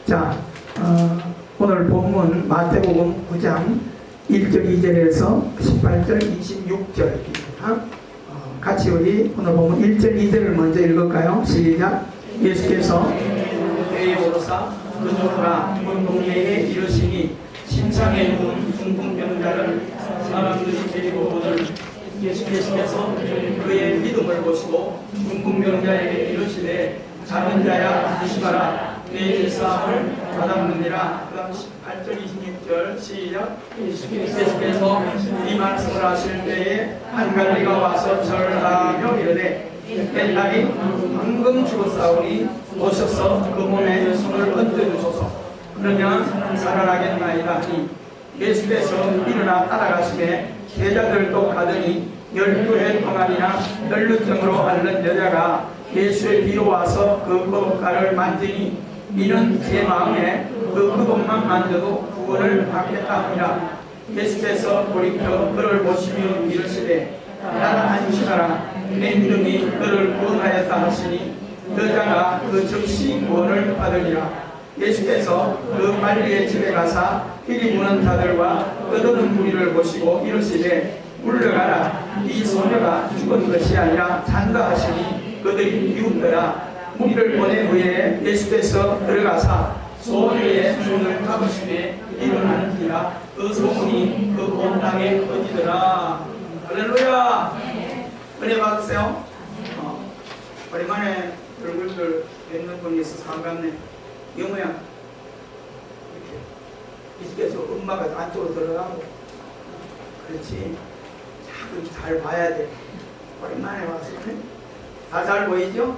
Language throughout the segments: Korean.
자, 오늘 본문 마태복음 9장 1절 2절에서 18절 26절입니다. 같이 우리 오늘 본문 1절 2절을 먼저 읽을까요? 시작. 예수께서 배에 오르사 그들과 온 동네에 이르시니 심상에 누운 중풍병자를 사람들이 데리고 오늘 예수께서 그의 믿음을 보시고 중풍병자에게 이르시되 작은 자야 조심하라 내 일사함을 받았느니라. 그 다음 18절 26절 시작. 예수께서 이 말씀을 하실 때에 한 관리가 와서 절하며 이르되 내 딸이 방금 죽었사오니 오셔서 그 몸에 손을 얹어주소서. 그러면 살아나겠나이다 하니 예수께서 일어나 따라가시매 제자들도 가더니 12해 동안이나 혈루증으로 앓는 여자가 예수의 뒤로 와서 그 거북가를 만지니 이는 제 마음에 그 그것만 만져도 구원을 받겠다 하니라. 예수께서 돌이켜 그를 보시며 이르시되 나라 안심하라 내 믿음이 너를 구원하였다 하시니 여자가 그 즉시 구원을 받으리라. 예수께서 그 관리의 집에 가사 피리 부는 자들과 떠드는 무리를 보시고 이르시되 물러가라 이 소녀가 죽은 것이 아니라 산다 하시니 그들이 비웃더라. 무리를 보낸 후에 예수께서 들어가사 소녀의 손을 잡으시되 일어나는지라. 그 소문이 그 온 땅에 퍼지더라. 할렐루야. 은혜 받으세요. 오랜만에 얼굴들 뵙는 분이 있어서 반갑네. 영호야 이렇게 예수께서 엄마가 안쪽으로 들어가고 그렇지. 자꾸 잘 봐야 돼. 오랜만에 와서 다 잘 보이죠?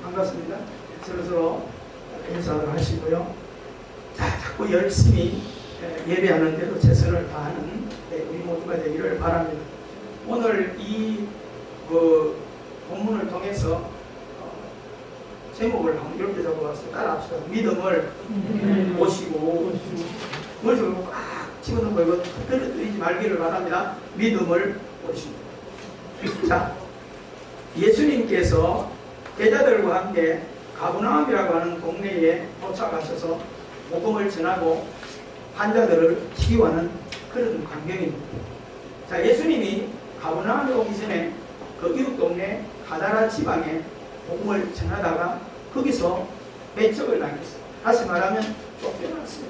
반갑습니다. 서로서로 인사를 하시고요. 자, 자꾸 열심히 예배하는 데도 최선을 다하는 우리 모두가 되기를 바랍니다. 오늘 이 본문을 통해서 제목을 한번 이렇게 적어봤어요. 따라합시다. 믿음을 보시고 머릿속에 꽉 집어넣고 이거 떨어뜨리지 말기를 바랍니다. 믿음을 보십니다. 자, 예수님께서 제자들과 함께 가버나움이라고 하는 동네에 도착하셔서 복음을 전하고 환자들을 치유하는 그런 광경입니다. 자, 예수님이 가버나움에 오기 전에 그 이웃 동네 가다라 지방에 복음을 전하다가 거기서 배척을 당했어요. 다시 말하면 쫓겨났어요.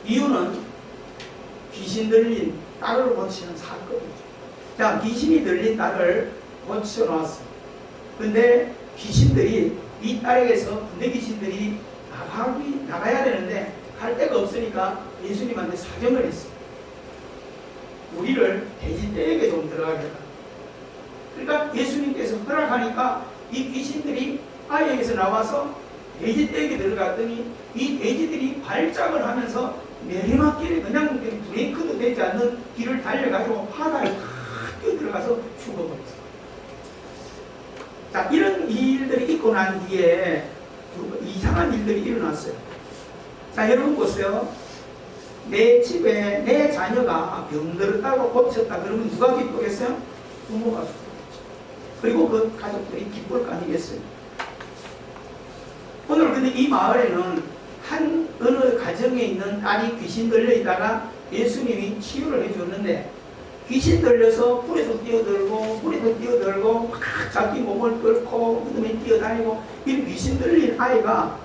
이유는 귀신 들린 딸을 고치는 사건이죠. 자, 귀신이 들린 딸을 고쳐놨어요. 근데 귀신들이 이 딸에게서 군대 귀신들이 나가야 되는데 갈 데가 없으니까 예수님한테 사정을 했어요. 우리를 돼지떼에게 좀 들어가게 해라. 그러니까 예수님께서 허락하니까 이 귀신들이 아이에게서 나와서 돼지떼에게 들어갔더니 이 돼지들이 발작을 하면서 내리막길에 그냥 브레이크도 되지 않는 길을 달려가지고 바다에 탁 뛰어들어가서 죽어버렸어요. 자, 이런 일들이 있고 난 뒤에 이상한 일들이 일어났어요. 자, 여러분 보세요. 내 집에 내 자녀가 병들었다고 고쳤다 그러면 누가 기쁘겠어요? 부모가 기쁘겠죠. 그리고 그 가족들이 기쁠 거 아니겠어요? 오늘 근데 이 마을에는 어느 가정에 있는 딸이 귀신 들려 있다가 예수님이 치유를 해줬는데 귀신 들려서 불에도 뛰어들고 물에도 뛰어들고 막 자기 몸을 끓고 무덤에 뛰어다니고 이 귀신 들린 아이가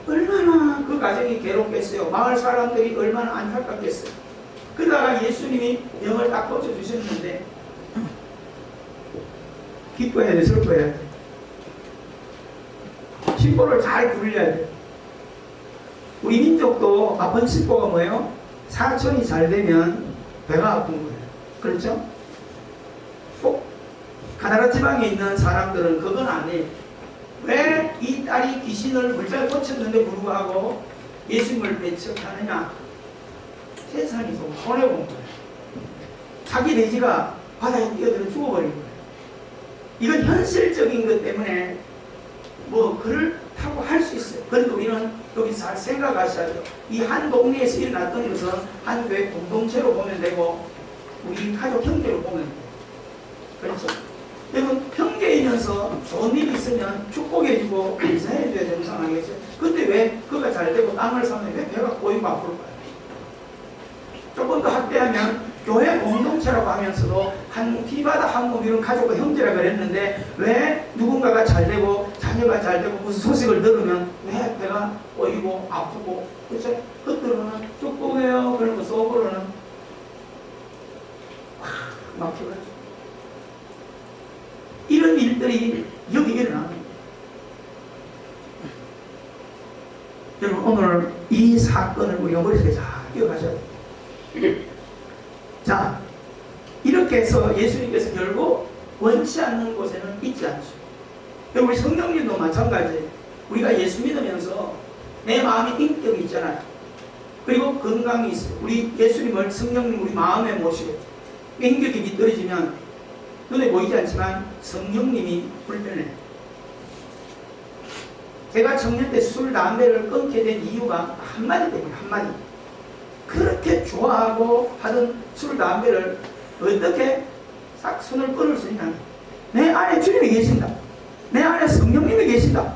얼마나 그 가정이 괴롭겠어요. 마을 사람들이 얼마나 안타깝겠어요. 그러다가 예수님이 병을 딱 고쳐주셨는데 기뻐해야 돼, 슬퍼해야 돼. 심보를 잘 굴려야 돼. 우리 민족도 아픈 심보가 뭐예요? 사촌이 잘 되면 배가 아픈 거예요. 그렇죠? 꼭 가나라 지방에 있는 사람들은 그건 아니에요. 왜 이 딸이 귀신을 물잘 고쳤는데 불구하고 예수님을 배척하느냐? 세상이 좀 손해본 거예요. 자기 돼지가 바다에 뛰어들어 죽어버린 거예요. 이건 현실적인 것 때문에 그렇다고 할 수 있어요. 그런데 우리는 여기 잘 생각하셔야 돼요. 이 한 동네에서 일어났던 것은 한 교회 공동체로 보면 되고 우리 가족 형제로 보면 돼요. 그렇죠? 여러분 형제이면서 좋은 일이 있으면 축복해주고 감사해줘야 정상하겠죠. 근데 왜 그가 잘 되고 땅을 사면 왜 배가 꼬이고 앞으로 가요? 조금 더 확대하면 교회 공동체라고 하면서도 한 피바다 한 몸 이런 가족과 형제라 그랬는데 왜 누군가가 잘 되고 자녀가 잘 되고 무슨 소식을 들으면 왜 배가 꼬이고 아프고 그렇죠? 겉으로는 축복해요 그러고 속으로는 확 막혀가지고 이런 일들이 여기 일어나는 거예요. 여러분 오늘 이 사건을 우리가 머릿속에 잘 기억하셔야 돼요. 자, 이렇게 해서 예수님께서 결국 원치 않는 곳에는 있지 않죠. 우리 성령님도 마찬가지예요. 우리가 예수 믿으면서 내 마음에 인격이 있잖아요. 그리고 건강이 있어요. 우리 예수님을 성령님 우리 마음에 모시고 인격이 미떨어지면 눈에 보이지 않지만 성령님이 불편해요. 제가 청년 때 술, 담배를 끊게 된 이유가 한마디 때문에 한마디. 그렇게 좋아하고 하던 술, 담배를 어떻게 싹 손을 끊을 수 있냐. 내 안에 주님이 계신다. 내 안에 성령님이 계신다.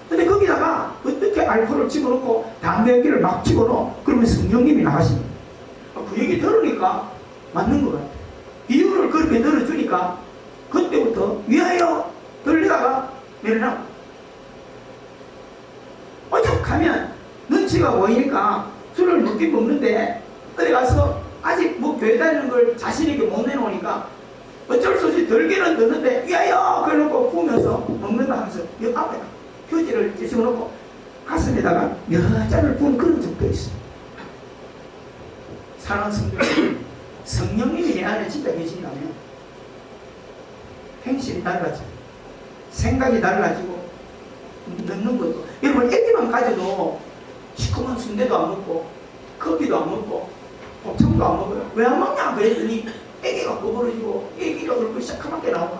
근데 거기다가 어떻게 알코올을 집어넣고 담배 연기를 막 집어넣어. 그러면 성령님이 나가십니다. 그 얘기 들으니까 맞는 것 같아요. 이유를 그렇게 들어주니까 그때부터 위하여 들리다가 내려놔. 오죽하면 눈치가 보이니까 술을 먹긴 먹는데 어디 가서 아직 뭐 교회 다니는 걸 자신에게 못 내놓으니까 어쩔 수 없이 들기는 듣는데 위하여 그러고 부으면서 먹는다 하면서 옆 앞에 휴지를 집어넣고 가슴에다가 여자를 부은 그런 적도 있어요. 사랑하는 성도들, 성령님이 내 안에 진짜 계신다면 행실이 달라져요. 생각이 달라지고 넣는 것도 여러분 애기만 가져도 시커먼 순대도 안 먹고 커피도 안 먹고 곱창도 안 먹어요. 왜 안 먹냐 그랬더니 애기가 꼬부러지고 애기가 얼굴 시커멓게 나오고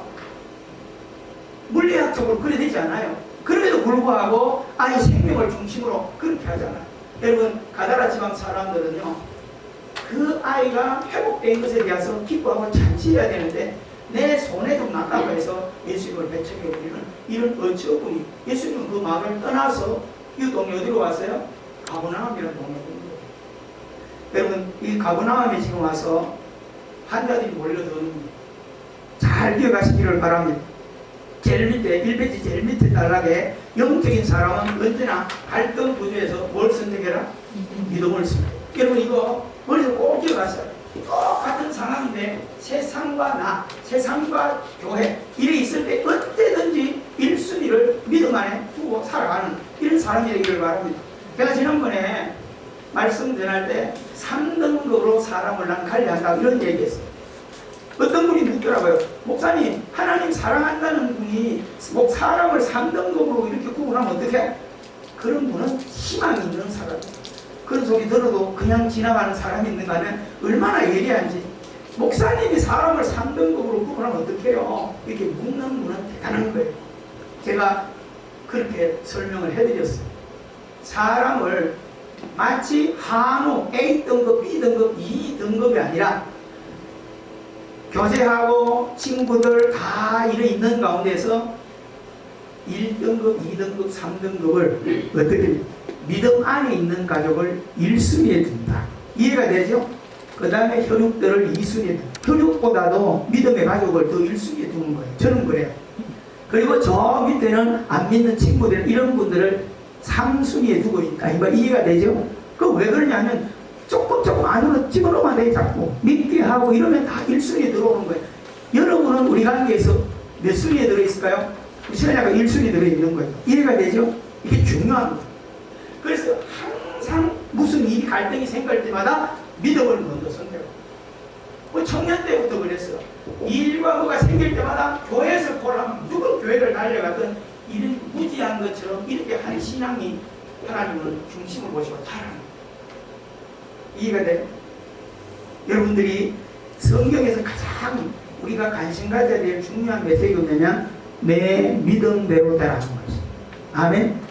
물리학적으로 그래 되지 않아요. 그럼에도 불구하고 아이 생명을 중심으로 그렇게 하잖아요. 여러분 가다라 지방 사람들은요 그 아이가 회복된 것에 대해서 기뻐하고 잔치해야 되는데 내 손에 좀 났다고 해서 예수님을 배척해 버리는 이런 어처구니. 예수님은 그 마음을 떠나서 이 동네 어디로 왔어요? 가버나움이라는 동네에 온 거예요. 여러분 이 가버나움에 지금 와서 환자들이 몰려드는 거예요. 잘 기억하시기를 바랍니다. 제일 밑에 1페이지 제일 밑에 단락에 영적인 사람은 언제나 갈등 구조에서 뭘 선택해라? 믿음을 선택해. 여러분 이거 머리에서 꼭 기억하세요. 똑같은 상황인데 세상과 나, 세상과 교회 이래 있을 때 언제든지 1순위를 믿음 안에 두고 살아가는 이런 사람이 되기를 바랍니다. 제가 지난번에 말씀 전할 때 3등급으로 사람을 난 관리한다 이런 얘기했어요. 어떤 분이 묻더라고요. 목사님 하나님 사랑한다는 분이 사람을 3등급으로 이렇게 구분하면 어떡해? 그런 분은 희망이 있는 사람이에요. 그런 소리 들어도 그냥 지나가는 사람이 있는가 하면 얼마나 예리한지. 목사님이 사람을 3등급으로 구분하면 어떡해요? 이렇게 묻는 분은 대단한 거예요. 제가 그렇게 설명을 해드렸어요. 사람을 마치 한우 A등급, B등급, 2등급이 아니라 교제하고 친구들 다 이래 있는 가운데서 1등급, 2등급, 3등급을 어떻게 믿음 안에 있는 가족을 1순위에 둔다. 이해가 되죠? 그 다음에 혈육들을 2순위에 둔다. 혈육보다도 믿음의 가족을 더 1순위에 두는 거예요. 저는 그래요. 그리고 저 밑에는 안 믿는 친구들 이런 분들을 3순위에 두고 있다. 이해가 되죠? 그 왜 그러냐면 조금 안으로 집어넣으면 돼. 자꾸 믿게 하고 이러면 다 1순위에 들어오는 거예요. 여러분은 우리 관계에서 몇 순위에 들어있을까요? 신앙자가 1순위에 들어있는 거예요. 이해가 되죠? 이게 중요한 거예요. 그래서 항상 무슨 일이 갈등이 생길 때마다 믿음을 먼저 선택하고 청년 때부터 그랬어요. 일과 뭐가 생길 때마다 교회에서 보라면 누군 교회를 달려갔던 이런 무지한 것처럼 이렇게 한 신앙이 하나님을 중심을 보시고 자라는 거예요. 이해가 돼요? 여러분들이 성경에서 가장 우리가 관심 가져야 될 중요한 메시지가 뭐냐면 내 믿음대로 되라는 거죠. 아멘?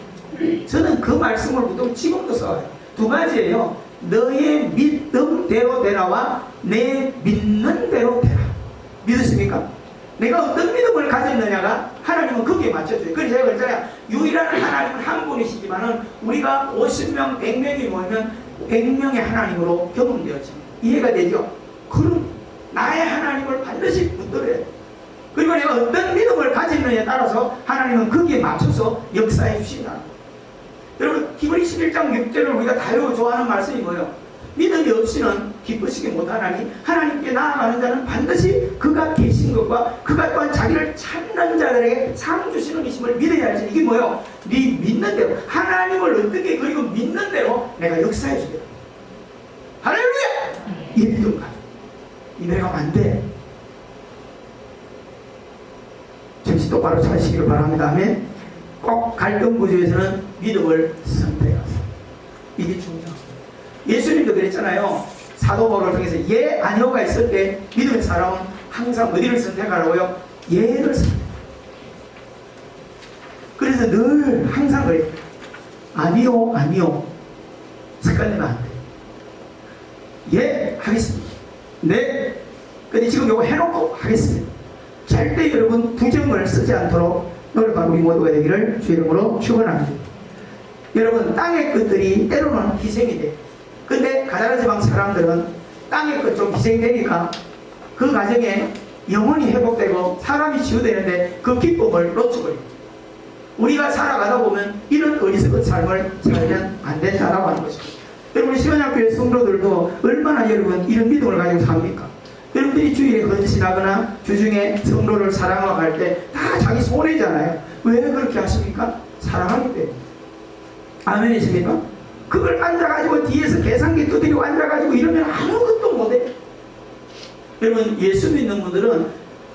저는 그 말씀을 보통 지금도 써요. 두 가지예요. 너의 믿음대로 되라와 내 믿는 대로 되라. 믿으십니까? 내가 어떤 믿음을 가졌느냐가 하나님은 거기에 맞춰줘요. 그래서 제가 그랬잖아요. 유일한 하나님은 한 분이시지만은 우리가 50명, 100명이 모이면 100명의 하나님으로 경험되어집니다. 이해가 되죠? 그럼 나의 하나님을 반드시 붙들어야 돼요. 그리고 내가 어떤 믿음을 가졌느냐에 따라서 하나님은 거기에 맞춰서 역사해 주신다. 여러분, 히브리 11장 6절을 우리가 다 외워 좋아하는 말씀이 뭐예요? 믿음이 없이는 기쁘시게 못하나니 하나님께 나아가는 자는 반드시 그가 계신 것과 그가 또한 자기를 찾는 자들에게 상 주시는 이심을 믿어야 할지. 이게 뭐예요? 네 믿는 대로, 하나님을 어떻게 그리고 믿는 대로 내가 역사해 주겠다. 할렐루야! 이 믿음 가져. 이 내가 안 돼. 정신 똑바로 차시기를 바랍니다. 아멘. 꼭 갈등 구조에서는 믿음을 선택하세요. 이게 중요합니다. 예수님도 그랬잖아요. 사도 바울을 통해서 예, 아니오가 있을 때 믿음의 사람은 항상 어디를 선택하라고요? 예를 선택. 그래서 늘 항상 그래요. 아니요, 아니요. 습관되면 안 돼요. 예, 하겠습니다. 네. 근데 지금 이거 해놓고 하겠습니다. 절대 여러분 부정을 쓰지 않도록 노력하는 우리 모두가 되기를 주 이름으로 축원합니다. 여러분, 땅의 것들이 때로는 희생이 돼요. 근데 가나안 지방 사람들은 땅의 것 좀 희생되니까 그 과정에 영혼이 회복되고 사람이 치유되는데 그 기쁨을 놓쳐버립니다. 우리가 살아가다 보면 이런 어리석은 삶을 살면 안 된다라고 하는 것입니다. 여러분, 시원학교의 성도들도 얼마나 여러분 이런 믿음을 가지고 삽니까? 여러분들이 주일에 헌신하거나 주중에 성도를 사랑하고 할 때 다 자기 손해잖아요. 왜 그렇게 하십니까? 사랑하기 때문에. 아멘이십니까? 그걸 앉아가지고 뒤에서 계산기 두드리고 앉아가지고 이러면 아무것도 못해. 여러분, 예수 믿는 분들은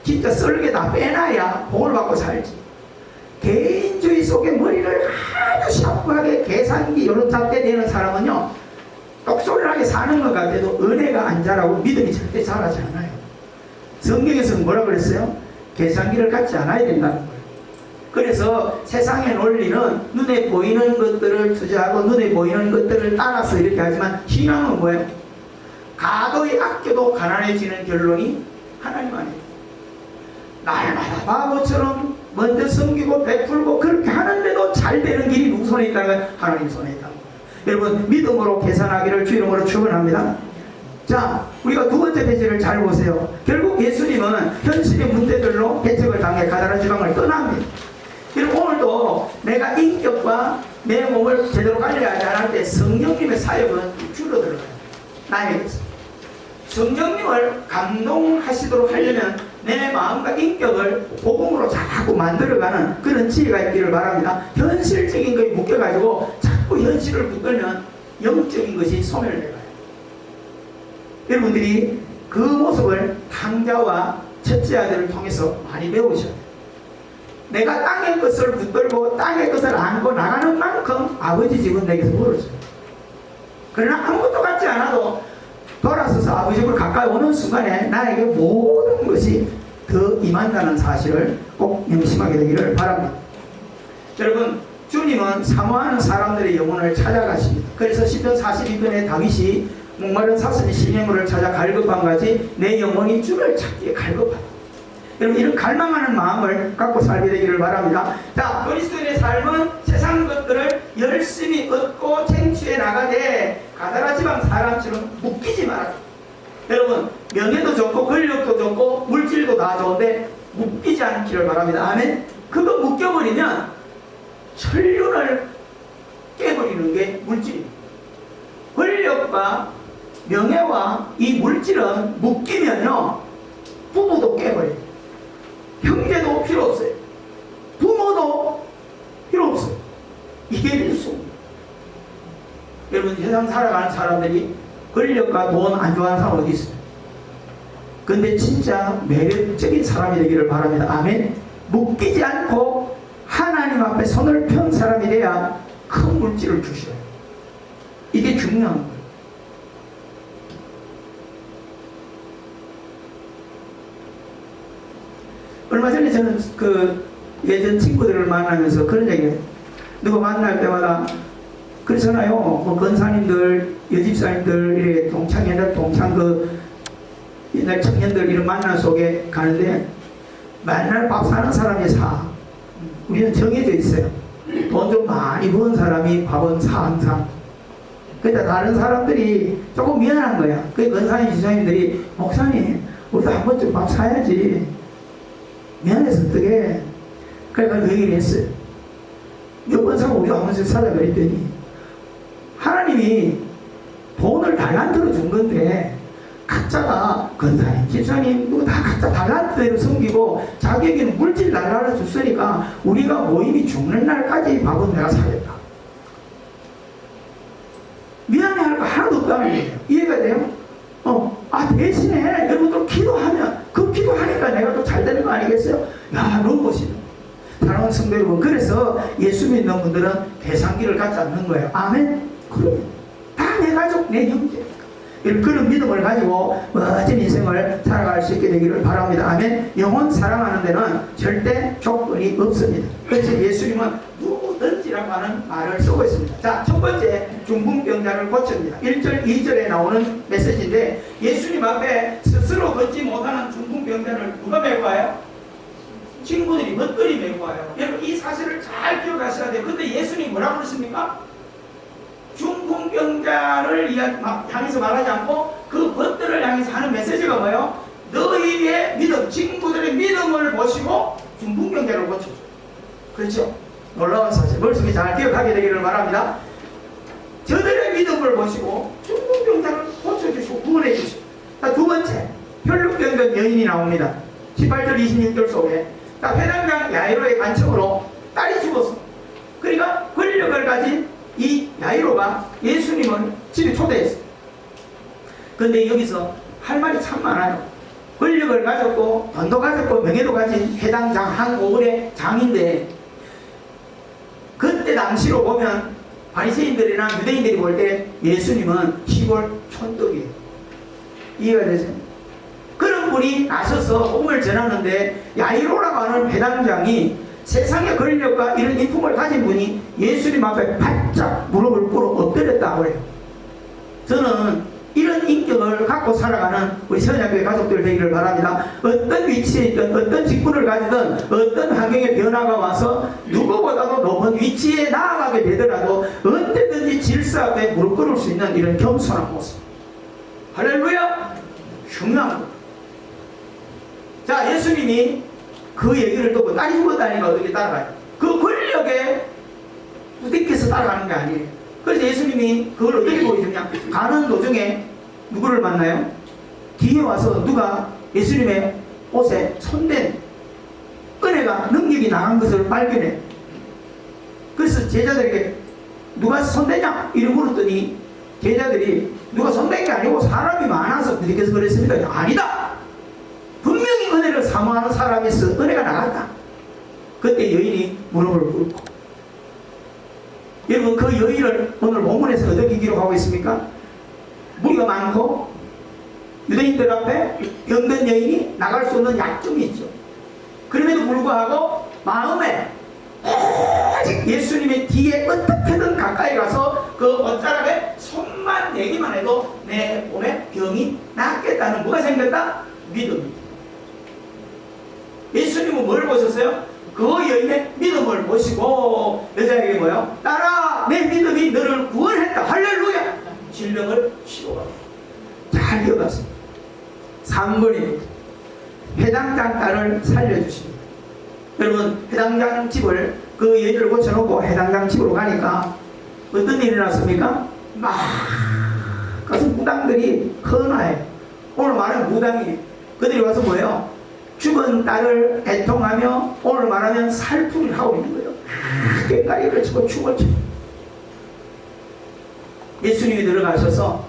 진짜 썰게 다 빼놔야 복을 받고 살지. 개인주의 속에 머리를 아주 샤프하게 계산기 이런 잡게 되는 사람은요, 똑소리하게 사는 것 같아도 은혜가 안 자라고 믿음이 절대 자라지 않아요. 성경에서는 뭐라 그랬어요? 계산기를 갖지 않아야 된다는 거예요. 그래서 세상의 논리는 눈에 보이는 것들을 투자하고 눈에 보이는 것들을 따라서 이렇게 하지만 신앙은 뭐예요? 가도히 아껴도 가난해지는 결론이 하나님 아니에요. 날마다 바보처럼 먼저 섬기고 베풀고 그렇게 하는데도 잘 되는 길이 누구 손에 있다가 하나님 손에 있다고. 여러분, 믿음으로 계산하기를 주 이름으로 축원합니다. 자, 우리가 두 번째 페이지를 잘 보세요. 결국 예수님은 현실의 문제들로 개척을 당해 가나안 지방을 떠납니다. 그리고 오늘도 내가 인격과 내 몸을 제대로 관리하지 않을 때 성령님의 사역은 줄어들어요. 나에게서. 성령님을 감동하시도록 하려면 내 마음과 인격을 복음으로 자꾸 만들어가는 그런 지혜가 있기를 바랍니다. 현실적인 것에 묶여가지고 자꾸 현실을 붙들면 영적인 것이 소멸돼가요. 여러분들이 그 모습을 탕자와 첫째 아들을 통해서 많이 배우셔야 돼요. 내가 땅의 것을 붙들고 땅의 것을 안고 나가는 만큼 아버지 집은 내게서 멀어져요. 그러나 아무것도 갖지 않아도 돌아서서 아버지 집으로 가까이 오는 순간에 나에게 모든 것이 더 임한다는 사실을 꼭 명심하게 되기를 바랍니다. 여러분, 주님은 사모하는 사람들의 영혼을 찾아가십니다. 그래서 시편 42편에 다윗이 목마른 사슴이 심령을 찾아 갈급한 같이 내 영혼이 주를 찾기에 갈급하다. 여러분, 이런 갈망하는 마음을 갖고 살게 되기를 바랍니다. 자, 그리스도인의 삶은 세상 것들을 열심히 얻고 쟁취해 나가되 가나안 지방 사람처럼 묶이지 말아요. 여러분, 명예도 좋고 권력도 좋고 물질도 다 좋은데 묶이지 않기를 바랍니다. 아멘. 그거 묶여버리면 천륜을 깨버리는 게 물질입니다. 권력과 명예와 이 물질은 묶이면요, 부부도 깨버려요. 형제도 필요 없어요. 부모도 필요 없어요. 이게 필수입니다. 여러분, 세상 살아가는 사람들이 권력과 돈 안 좋아하는 사람 어디 있어요? 근데 진짜 매력적인 사람이 되기를 바랍니다. 아멘. 묶이지 않고 하나님 앞에 손을 편 사람이 돼야 큰 물질을 주셔요. 이게 중요한 거예요. 얼마 전에 저는 그 예전 친구들을 만나면서 그런 얘기를 해요. 누구 만날 때마다 그렇잖아요. 뭐 권사님들, 여집사님들, 이렇게 동창, 옛날 동창 그 옛날 청년들 이런 만남 속에 가는데 맨날 밥 사는 사람이 사. 우리는 정해져 있어요. 돈 좀 많이 버는 사람이 밥은 사 항상. 그러니까 다른 사람들이 조금 미안한 거야. 그 권사님, 지사님들이 목사님 우리도 한 번쯤 밥 사야지. 미안해서 어떡해. 그러니까 그 얘기를 했어요. 몇 번 사고 우리도 한 번씩 사자 그랬더니 하나님이 돈을 달란트로 준 건데 각자가 권사님, 집사님 누구 다 각자 달란트대로 섬기고 자기에게는 물질 달라를 줬으니까 우리가 모임이 죽는 날까지 밥은 내가 사겠다. 미안해할 거 하나도 없다는 거예요. 이해가 돼요? 대신에 여러분들 기도하면 그 기도하니까 내가 또 잘 되는 거 아니겠어요? 야, 너무 멋있네. 사랑하는 성도 여러분, 그래서 예수 믿는 분들은 계산기를 갖지 않는 거예요. 아멘? 그러면 다 내 가족, 내 형제. 그런 믿음을 가지고 멋진 인생을 살아갈 수 있게 되기를 바랍니다. 아멘. 영혼 사랑하는 데는 절대 조건이 없습니다. 그래서 예수님은 누구든지라고 하는 말을 쓰고 있습니다. 자, 첫 번째 중풍병자를 고칩니다. 1절 2절에 나오는 메시지인데 예수님 앞에 스스로 걷지 못하는 중풍병자를 누가 메고 와요? 친구들이 멋들이 메고 와요. 여러분 이 사실을 잘 기억하셔야 돼요. 근데 예수님이 뭐라고 그러십니까? 중풍병자를 향해서 말하지 않고 그 벗들을 향해서 하는 메시지가 뭐예요? 너희의 믿음, 친구들의 믿음을 보시고 중풍병자를 고쳐줘요. 그렇죠? 놀라운 사실, 머릿속에 잘 기억하게 되기를 바랍니다. 저들의 믿음을 보시고 중풍병자를 고쳐주시고 구원해 주시고. 두 번째, 혈루병든 여인이 나옵니다. 18절 26절 속에 회당장 야이로의 간청으로 딸이 죽었어. 그러니까 권력을 가진 이 야이로가 예수님을 집에 초대했어요. 그런데 여기서 할 말이 참 많아요. 권력을 가졌고 돈도 가졌고 명예도 가진 회당장 한 오글의 장인데 그때 당시로 보면 바리새인들이나 유대인들이 볼 때 예수님은 시골 촌떡이에요. 이해가 되죠? 그런 분이 나서서 복음을 전하는데 야이로라고 하는 회당장이 세상의 권력과 이런 인품을 가진 분이 예수님 앞에 바짝 무릎을 꿇어 엎드렸다고 해요. 저는 이런 인격을 갖고 살아가는 우리 선약교회 가족들 되기를 바랍니다. 어떤 위치에 있든 어떤 직분을 가지든 어떤 환경의 변화가 와서 누구보다도 높은 위치에 나아가게 되더라도 언제든지 질서 앞에 무릎 꿇을 수 있는 이런 겸손한 모습. 할렐루야! 중요한 거. 자, 예수님이 그 얘기를 듣고 딸이 죽었다니까 어떻게 따라가요? 그 권력에 부딪혀서 따라가는 게 아니에요. 그래서 예수님이 그걸 어떻게 보여주냐? 가는 도중에 누구를 만나요? 뒤에 와서 누가 예수님의 옷에 손댄 은혜가 능력이 나간 것을 발견해. 그래서 제자들에게 누가 손대냐? 이러고 물었더니 제자들이 누가 손댄 게 아니고 사람이 많아서 부딪혀서 그랬습니다. 아니다! 분명히 은혜를 사모하는 사람이 있어 은혜가 나갔다. 그때 여인이 무릎을 꿇고. 여러분 그 여인을 오늘 본문에서 어떻게 기록하고 있습니까? 무리가 많고 유대인들 앞에 병든 여인이 나갈 수 없는 약점이 있죠. 그럼에도 불구하고 마음에 오직 예수님의 뒤에 어떻게든 가까이 가서 그 옷자락에 손만 내기만 해도 내 몸에 병이 낫겠다는 뭐가 생겼다? 믿음이. 예수님은 뭘 보셨어요? 그 여인의 믿음을 보시고 여자에게 뭐요? 딸아, 내 믿음이 너를 구원했다. 할렐루야! 질병을 치료하고. 잘 기억하세요. 3번입니다. 회당장 딸을 살려주십니다. 여러분 회당장 집을 그 여인을 고쳐놓고 회당장 집으로 가니까 어떤 일이 났습니까? 막 가서 무당들이 헌화해. 오늘 말하는 무당이 그들이 와서 뭐예요? 죽은 딸을 애통하며 오늘 말하면 살풀이를 하고 있는 거예요. 꽹가리를 치고 춤을 춰. 예수님이 들어가셔서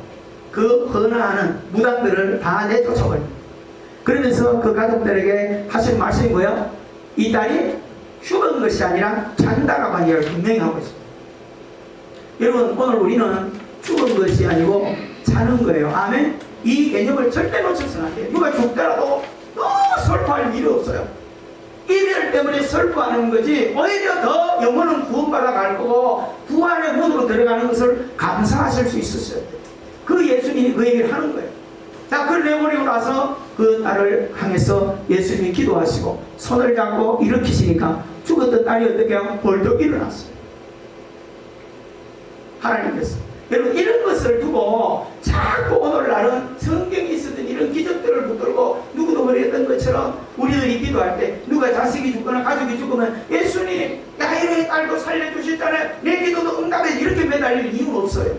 그 헌화하는 무당들을 다 내쫓아버립니다. 그러면서 그 가족들에게 하신 말씀이 뭐예요? 이 딸이 죽은 것이 아니라 잔다라고 하는 얘기를 분명히 하고 있습니다. 여러분 오늘 우리는 죽은 것이 아니고 자는 거예요. 아멘? 이 개념을 절대 놓쳐서는 안 돼요. 누가 죽더라도 너무 슬퍼할 일이 없어요. 이별 때문에 슬퍼하는 거지 오히려 더 영혼은 구원받아 갈 거고 부활의 문으로 들어가는 것을 감사하실 수 있었어요. 그 예수님이 그 얘기를 하는 거예요. 자, 그걸 내버리고 나서 그 딸을 향해서 예수님이 기도하시고 손을 잡고 일으키시니까 죽었던 딸이 어떻게 하고 벌떡 일어났어요. 하나님께서. 여러분, 이런 것을 두고 자꾸 오늘날은 성경에 있었던 이런 기적들을 붙들고 누구도 그랬던 것처럼 우리들이 기도할 때 누가 자식이 죽거나 가족이 죽으면 예수님 야이로의 딸도 살려주셨잖아요, 내 기도도 응답해, 이렇게 매달릴 이유는 없어요.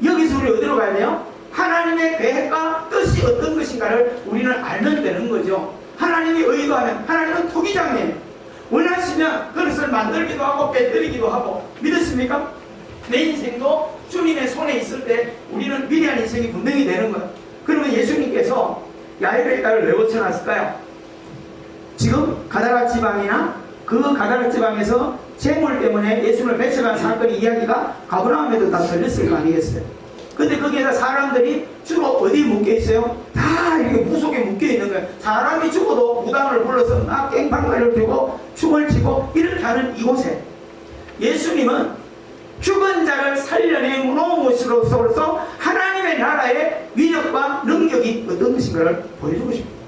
여기서 우리 어디로 가야 돼요? 하나님의 계획과 뜻이 어떤 것인가를 우리는 알면 되는 거죠. 하나님이 의도하면, 하나님은 토기장이에요. 원하시면 그것을 만들기도 하고 빼뜨리기도 하고. 믿으십니까? 내 인생도 주님의 손에 있을 때 우리는 위대한 인생이 분명히 되는 거예요. 그러면 예수님께서 야이로의 딸을 왜 고쳐놨을까요? 지금 가다라 지방이나 그 가다라 지방에서 재물 때문에 예수님을 맺혀간 사건의 이야기가 가버나움에도 다 들렸을 거 아니겠어요? 근데 거기에다 사람들이 주로 어디 묶여 있어요? 다 이렇게 무속에 묶여 있는 거예요. 사람이 죽어도 무당을 불러서 막 깽판가를 들고 춤을 추고 이렇게 하는 이곳에 예수님은 죽은 자를 살려내는 것으로서 하나님의 나라의 위력과 능력이 어떤 것인가를 보여주고 싶습니다.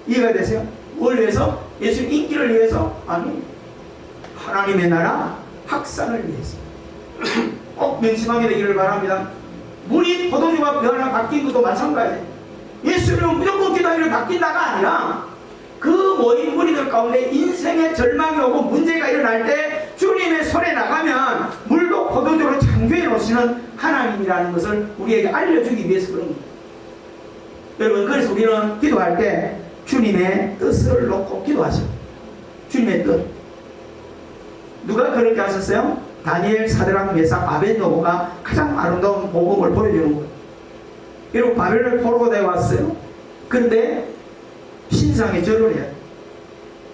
이해가 되세요? 뭘 위해서? 예수님 인기를 위해서? 아니, 하나님의 나라 확산을 위해서. 꼭 명심하게 되기를 바랍니다. 물이 포도주가 변화 바뀐 것도 마찬가지예요. 예수님은 무조건 기도하기를 바뀐다가 아니라 그 모인 무리들 가운데 인생의 절망이 오고 문제가 일어날 때 주님의 손에 나가면 물도 포도주로 창조해 놓으시는 하나님이라는 것을 우리에게 알려주기 위해서 그런 겁니다. 여러분, 그래서 우리는 기도할 때 주님의 뜻을 놓고 기도하셔요. 주님의 뜻. 누가 그렇게 하셨어요? 다니엘, 사드락, 메삭, 아벳노고가 가장 아름다운 복음을 보여주는 거예요. 여러분, 바벨론 포로가 되어 왔어요. 그런데 신상에 절을 해야 돼.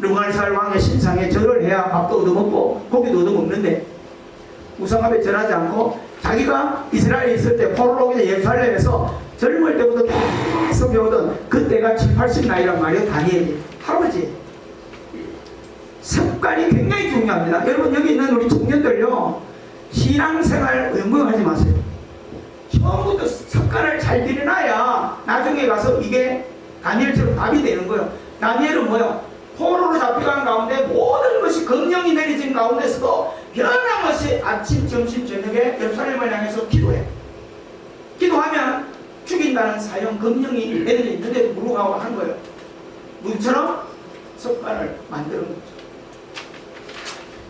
르무알살 왕의 신상에 절을 해야 밥도 얻어먹고 고기도 얻어먹는데 우상 앞에 절하지 않고 자기가 이스라엘에 있을 때 포로로 오게 예루살렘에서 젊을 때부터 계속 배우던 그때가 7, 80 나이란 말이에요. 다니엘이 할아버지. 습관이 굉장히 중요합니다. 여러분, 여기 있는 우리 청년들요, 신앙생활 연구하지 마세요. 처음부터 습관을 잘 들여놔야 나중에 가서 이게 다니엘처럼 답이 되는 거예요. 다니엘은 뭐요? 포로로 잡혀간 가운데 모든 것이 검령이 내려진 가운데서도 변함없이 아침, 점심, 저녁에 예루살렘을 향해서 기도해. 기도하면 죽인다는 사형, 검령이 내려져 있는데도 불구하고 한 거예요. 누구처럼? 습관을 만드는 거죠.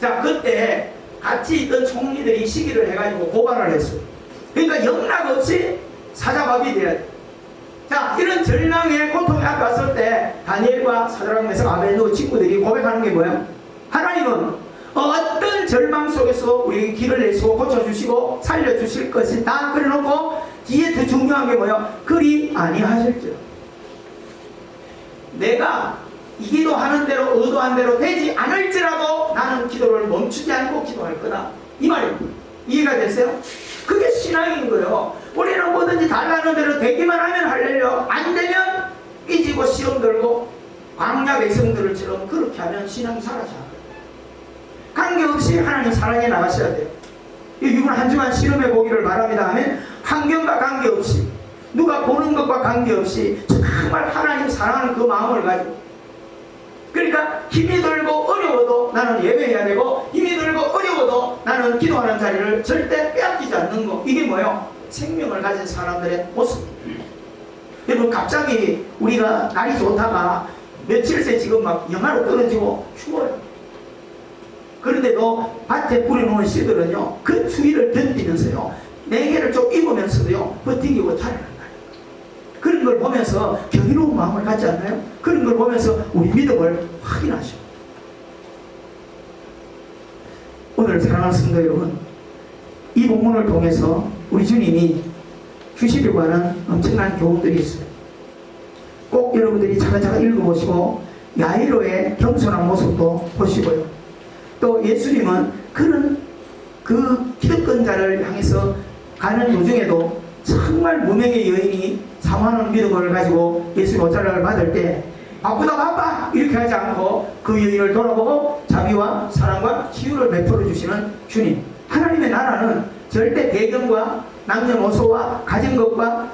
자, 그때 같이 있던 총리들이 시기를 해가지고 고발을 했어요. 그러니까 영락 없이 사자밥이 돼야 돼. 자, 이런 절망의 고통에 앞에 왔을 때 다니엘과 사드락, 메삭, 아벳노고 친구들이 고백하는 게 뭐예요? 하나님은 어떤 절망 속에서 우리에게 길을 내시고 고쳐주시고 살려주실 것이 다 그려놓고 뒤에 더 중요한 게 뭐예요? 그리 아니하실지라. 내가 이 기도하는 대로 의도한 대로 되지 않을지라도 나는 기도를 멈추지 않고 기도할 거다, 이 말입니다. 이해가 되세요? 그게 신앙인 거예요. 우리는 뭐든지 달라는 대로 되기만 하면 할렐루야, 안 되면 삐지고 시험 들고 광야 백성들처럼 그렇게 하면 신앙이 사라져요. 관계없이 하나님 사랑해 나가셔야 돼요. 이분 한 주간 실험해 보기를 바랍니다 하면 환경과 관계없이, 누가 보는 것과 관계없이 정말 하나님 사랑하는 그 마음을 가지고, 그러니까 힘이 들고 어려워도 나는 예배해야 되고 힘이 들고 어려워도 나는 기도하는 자리를 절대 빼앗기지 않는 거, 이게 뭐예요? 생명을 가진 사람들의 모습. 여러분, 갑자기 우리가 날이 좋다가 며칠 새 지금 막 영하로 떨어지고 추워요. 그런데도 밭에 뿌려놓은 씨들은요, 그 추위를 견디면서요, 냉해를 좀 입으면서도요 버티고 자라난다. 그런 걸 보면서 경이로운 마음을 갖지 않나요? 그런 걸 보면서 우리 믿음을 확인하죠. 오늘 사랑하는 성도 여러분, 이 본문을 통해서 우리 주님이 주시려고 하는 엄청난 교훈들이 있어요. 꼭 여러분들이 차근차근 읽어보시고 야이로의 겸손한 모습도 보시고요. 또 예수님은 그런 그 기득권자를 향해서 가는 도중에도 정말 무명의 여인이 사모하는 믿음을 가지고 예수님 옷자락을 받을 때 바쁘다 바빠 이렇게 하지 않고 그 여인을 돌아보고 자비와 사랑과 치유를 베풀어 주시는 주님. 하나님의 나라는 절대 배경과 남녀노소와 가진 것과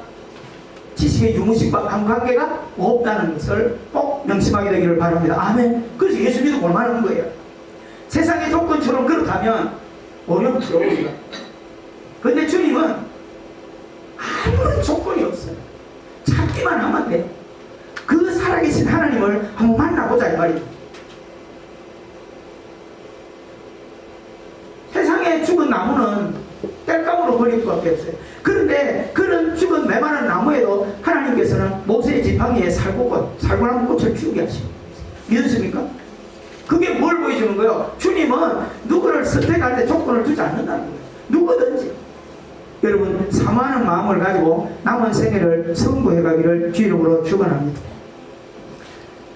지식의 유무식과 아무 관계가 없다는 것을 꼭 명심하게 되기를 바랍니다. 아멘. 그래서 예수 믿고 볼만한 거예요. 세상의 조건처럼 그렇다면 어렵죠. 우리가. 근데 주님은 아무런 조건이 없어요. 찾기만 하면 돼요. 그 살아계신 하나님을 한번 만나보자 이 말이에요. 세상에 죽은 나무는 땔감으로 버릴 수밖에 없어요. 그런데 그런 죽은 메마른 나무에도 하나님께서는 모세의 지팡이에 살구나무 꽃을 피우게 하십니다. 믿으십니까? 그게 뭘 보여주는 거예요? 주님은 누구를 선택할 때 조건을 두지 않는다는 거예요. 누구든지. 여러분, 사모하는 마음을 가지고 남은 생애를 성구해 가기를 주 이름으로 축원합니다.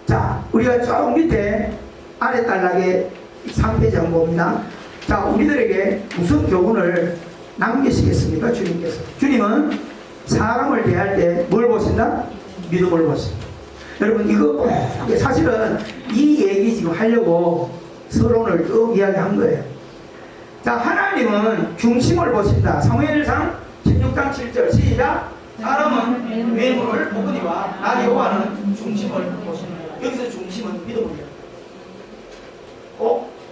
자, 우리가 쭉 밑에 아래 단락에 3페이지 한번 봅니다. 자, 우리들에게 무슨 교훈을 남기시겠습니까? 주님께서. 주님은 사람을 대할 때 뭘 보신다? 믿음을 보신다. 여러분, 이거 꼭 사실은 이 얘기 지금 하려고 서론을 쭉 이야기한 거예요. 자, 하나님은 중심을 보신다. 사무엘상 16장 7절 시작. 사람은 외모를 보거니와 나 여호와는 중심을 보신다. 여기서 중심은 믿음입니다.